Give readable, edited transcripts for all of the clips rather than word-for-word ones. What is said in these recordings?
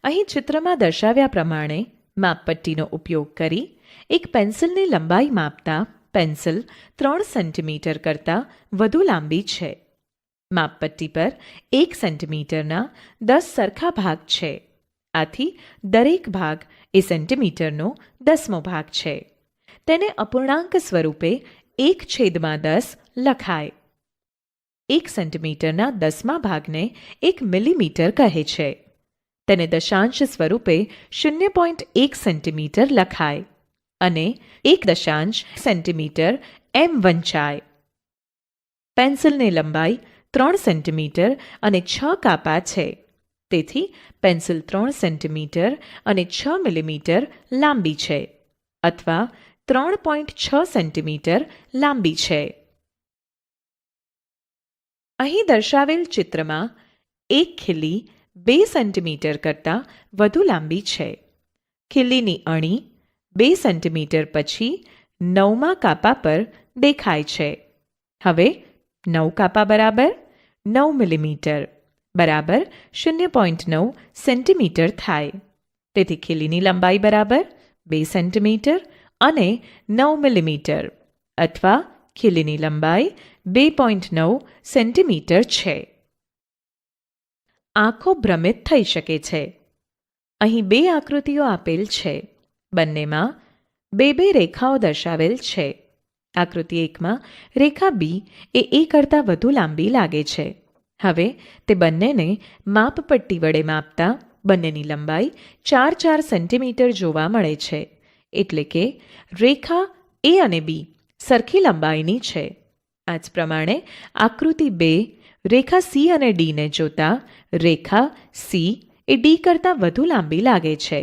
અહીં ચિત્રમાં દર્શાવ્યા પ્રમાણે માપપટ્ટીનો ઉપયોગ કરી એક પેન્સિલની લંબાઈ માપતા પેન્સિલ 3 સેન્ટીમીટર કરતાં વધુ લાંબી છે. માપપટ્ટી પર 1 સેન્ટીમીટરના 10 સરખા ભાગ છે. આથી દરેક ભાગ એ સેન્ટીમીટરનો 10મો ભાગ છે. તેને અપૂર્ણાંક સ્વરૂપે 1/10 લખાય. 1 સેન્ટીમીટરના 10મા ભાગને 1 મિલીમીટર કહે છે. તેને દશાંશ સ્વરૂપે 0.1 સેન્ટીમીટર લખાય અને 1 સેન્ટીમીટર એમ વંચાય. પેન્સિલની લંબાઈ 3 સેન્ટીમીટર અને 6 કાપા છે. તેથી પેન્સિલ 3 સેન્ટીમીટર અને 6 મિલીમીટર લાંબી છે અથવા 3.6 સેન્ટીમીટર લાંબી છે. અહીં દર્શાવેલ ચિત્રમાં એક ખીલી 2 સેન્ટીમીટર કરતાં વધુ લાંબી છે. ખીલીની અણી 2 સેન્ટીમીટર પછી 9મા કાપા પર દેખાય છે. હવે 9 કાપા બરાબર 9 મિલીમીટર બરાબર 0.9 સેન્ટીમીટર થાય. તેથી ખીલીની લંબાઈ બરાબર 2 સેન્ટીમીટર અને 9 મિલીમીટર અથવા ખીલીની લંબાઈ 2.9 સેન્ટીમીટર છે. આંખો ભ્રમિત થઈ શકે છે. અહીં 2 આકૃતિઓ આપેલ છે. બંનેમાં 2 રેખાઓ દર્શાવેલ છે. આકૃતિ 1માં રેખા બી એ કરતાં વધુ લાંબી લાગે છે. હવે તે બંનેને માપપટ્ટી વડે માપતા બંનેની લંબાઈ 4 સેન્ટીમીટર જોવા મળે છે. એટલે કે રેખા એ અને બી સરખી લંબાઈની છે. આ જ પ્રમાણે આકૃતિ 2 રેખા સી અને ડીને જોતા રેખા સી એ ડી કરતાં વધુ લાંબી લાગે છે.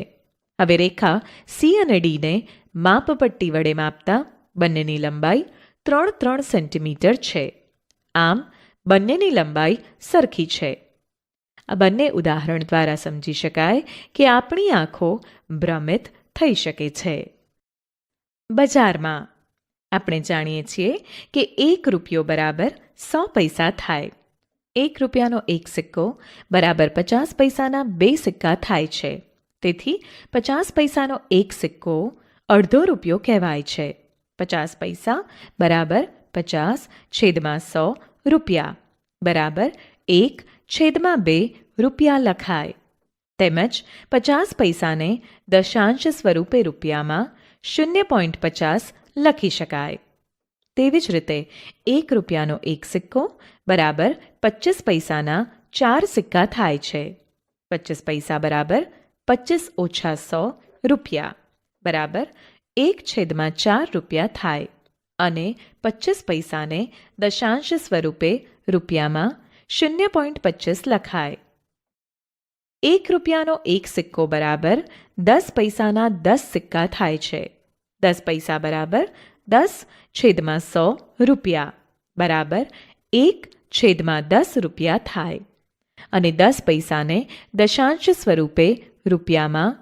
હવે રેખા સી અને ડીને માપપટ્ટી વડે માપતા બંનેની લંબાઈ 3 સેન્ટીમીટર છે. આમ બંનેની લંબાઈ સરખી છે. આ બંને ઉદાહરણ દ્વારા સમજી શકાય કે આપણી આંખો ભ્રમિત થઈ શકે છે. બજારમાં આપણે જાણીએ છીએ કે 1 રૂપિયો બરાબર 100 પૈસા થાય. 1 રૂપિયાનો એક સિક્કો બરાબર 50 પૈસાના 2 સિક્કા થાય છે. તેથી 50 પૈસાનો એક સિક્કો અડધો રૂપિયો કહેવાય છે. 50 પૈસા બરાબર 50/100 રૂપિયા બરાબર 1/2 રૂપિયા લખાય. તેમજ 50 પૈસાને દશાંશ સ્વરૂપે રૂપિયામાં 0.50 લખી શકાય. તેવી જ રીતે 1 રૂપિયાનો એક સિક્કો બરાબર 25 પૈસાના 4 સિક્કા થાય છે. 25 પૈસા બરાબર 25 - 100 રૂપિયા બરાબર 1/4 રૂપિયા થાય અને 25 પૈસાને દશાંશ સ્વરૂપે રૂપિયામાં 0.25 લખાય. 1 રૂપિયાનો એક સિક્કો બરાબર 10 પૈસાના 10 સિક્કા થાય છે. 10 પૈસા બરાબર 10/100 રૂપિયા બરાબર 1/10 રૂપિયા થાય અને 10 પૈસાને દશાંશ સ્વરૂપે રૂપિયામાં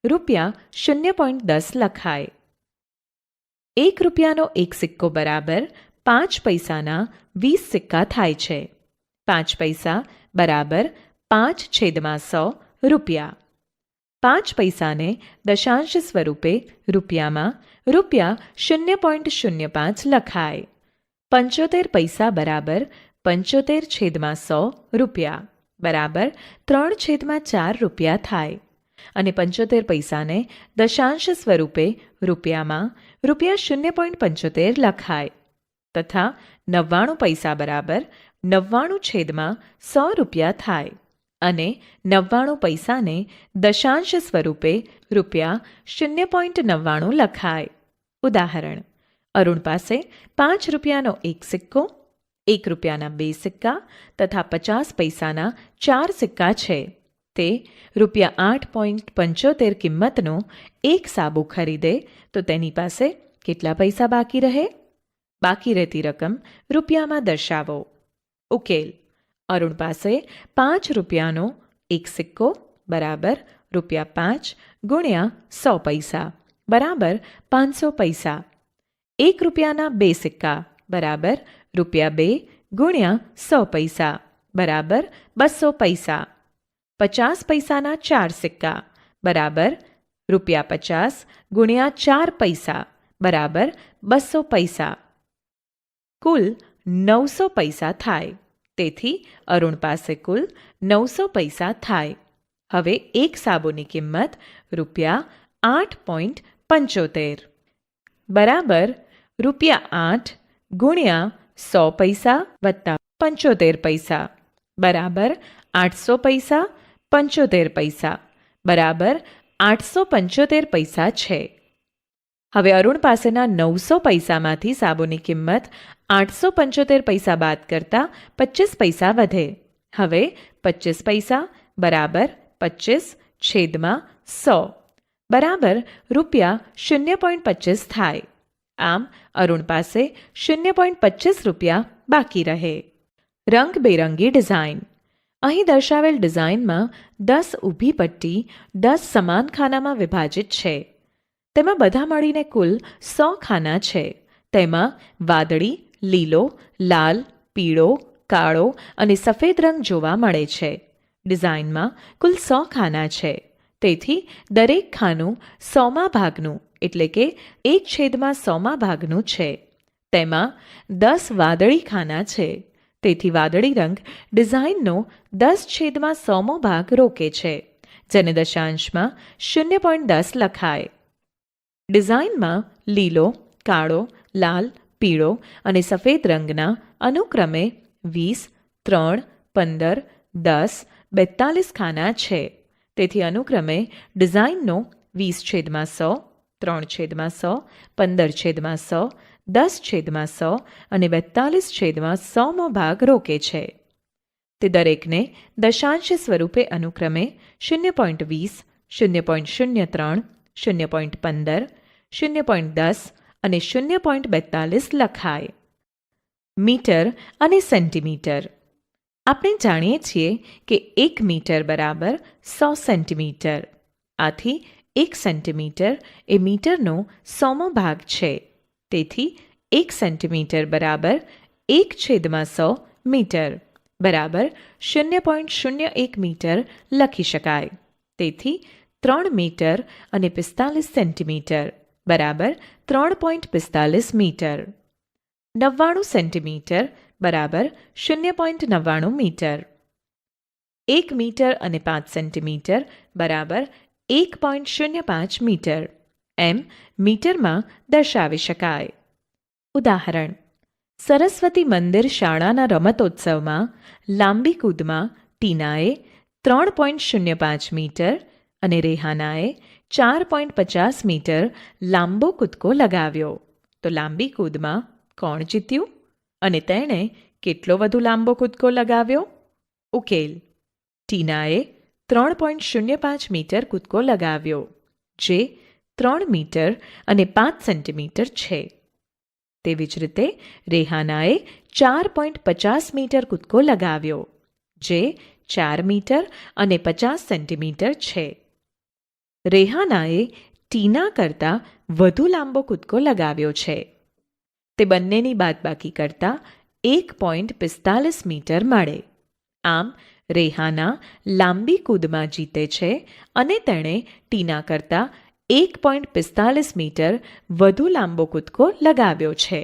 રૂપિયા 0.10 લખાય. 1 રૂપિયાનો એક સિક્કો બરાબર 5 પૈસાના 20 સિક્કા થાય છે. 5 પૈસા બરાબર 5/100 રૂપિયા. 5 પૈસાને દશાંશ સ્વરૂપે રૂપિયામાં રૂપિયા 0.05 લખાય. 75 પૈસા બરાબર 75/100 રૂપિયા બરાબર 3/4 રૂપિયા થાય અને 75 પૈસાને દશાંશ સ્વરૂપે રૂપિયામાં રૂપિયા 0.75 લખાય તથા 99 પૈસા બરાબર 99/100 રૂપિયા થાય અને 99 પૈસાને દશાંશ સ્વરૂપે રૂપિયા 0.99 લખાય. ઉદાહરણ: અરુણ પાસે 5 રૂપિયાનો એક સિક્કો, 1 રૂપિયાના 2 સિક્કા તથા 50 પૈસાના 4 સિક્કા છે. તે રૂપિયા 8.75 કિંમતનો એક સાબુ ખરીદે તો તેની પાસે કેટલા પૈસા બાકી રહે? બાકી રહેતી રકમ રૂપિયામાં દર્શાવો. ઉકેલ: અરુણ પાસે 5 રૂપિયાનો એક સિક્કો બરાબર રૂપિયા 5 ગુણ્યા 100 પૈસા બરાબર 500 પૈસા. 1 રૂપિયાના 2 સિક્કા બરાબર રૂપિયા 2 ગુણ્યા 100 પૈસા બરાબર 200 પૈસા. 50 પૈસાના 4 સિક્કા બરાબર ₹50 ગુણ્યા 4 પૈસા બરાબર 200 પૈસા. કુલ 900 પૈસા થાય. તેથી અરુણ પાસે કુલ 900 પૈસા થાય. હવે એક સાબુની કિંમત ₹8.75 બરાબર ₹8 ગુણ્યા 100 પૈસા વત્તા 75 પૈસા બરાબર 800 પૈસા 75 પૈસા બરાબર 875 પૈસા છે. હવે અરુણ પાસેના 900 પૈસામાંથી સાબુની કિંમત 875 પૈસા બાદ કરતા 25 પૈસા વધે. હવે 25 પૈસા બરાબર 25/100 બરાબર ₹0.25 થાય. આમ અરુણ પાસે ₹0.25 બાકી રહે. રંગબેરંગી ડિઝાઇન. અહીં દર્શાવેલ ડિઝાઇનમાં 10 ઊભી પટ્ટી 10 સમાન ખાનામાં વિભાજિત છે. તેમાં બધા મળીને કુલ 100 ખાના છે. તેમાં વાદળી, લીલો, લાલ, પીળો, કાળો અને સફેદ રંગ જોવા મળે છે. ડિઝાઇનમાં કુલ 100 ખાના છે. તેથી દરેક ખાનું 100મા ભાગનું એટલે કે 1/100મા ભાગનું છે. તેમાં 10 વાદળી ખાના છે. તેથી વાદળી રંગ ડિઝાઇનનો 10/100મો ભાગ રોકે છે, જેને દશાંશમાં 0.10 લખાય. ડિઝાઇનમાં લીલો, કાળો, લાલ, પીળો અને સફેદ રંગના અનુક્રમે 20, 3, 15, 10, 42 ખાના છે. તેથી અનુક્રમે ડિઝાઇનનો 20/100, 3/100, 15/100, 10/100 અને 42/100મો ભાગ રોકે છે. તે દરેકને દશાંશ સ્વરૂપે અનુક્રમે 0.20, 0.03, 0.15, 0.10 અને 0.42 લખાય. મીટર અને સેન્ટીમીટર. આપણે જાણીએ છીએ કે 1 મીટર બરાબર 100 સેન્ટીમીટર. આથી 1 સેન્ટીમીટર એ મીટરનો 100મો ભાગ છે. તેથી 1 સેન્ટીમીટર બરાબર 1/100 મીટર બરાબર 0.01 મીટર લખી શકાય. તેથી 3 મીટર અને 45 સેન્ટીમીટર બરાબર 3.45 મીટર. 99 સેન્ટીમીટર બરાબર 0.99 મીટર. 1 મીટર અને 5 સેન્ટીમીટર બરાબર 1.05 મીટર એમ મીટરમાં દર્શાવી શકાય. ઉદાહરણ: સરસ્વતી મંદિર શાળાના રમતોત્સવમાં લાંબી કૂદમાં ટીનાએ 3.05 મીટર અને રેહાનાએ 4.50 મીટર લાંબો કૂદકો લગાવ્યો. તો લાંબી કૂદમાં કોણ જીત્યું અને તેણે કેટલો વધુ લાંબો કૂદકો લગાવ્યો? ઉકેલ: ટીનાએ 3.05 મીટર કૂદકો લગાવ્યો, જે 3 મીટર અને 5 સેન્ટીમીટર છે. તેવી જ રીતે રેહાનાએ 4.50 મીટર કૂદકો લગાવ્યો, જે 4 મીટર અને 50 સેન્ટીમીટર છે. રેહાનાએ ટીના કરતાં વધુ લાંબો કૂદકો લગાવ્યો છે. તે બંનેની બાદબાકી કરતાં 1.45 મીટર મળે. આમ રેહાના લાંબી કૂદમાં જીતે છે અને તેણે ટીના કરતાં 1.45 મીટર વધુ લાંબો કૂદકો લગાવ્યો છે.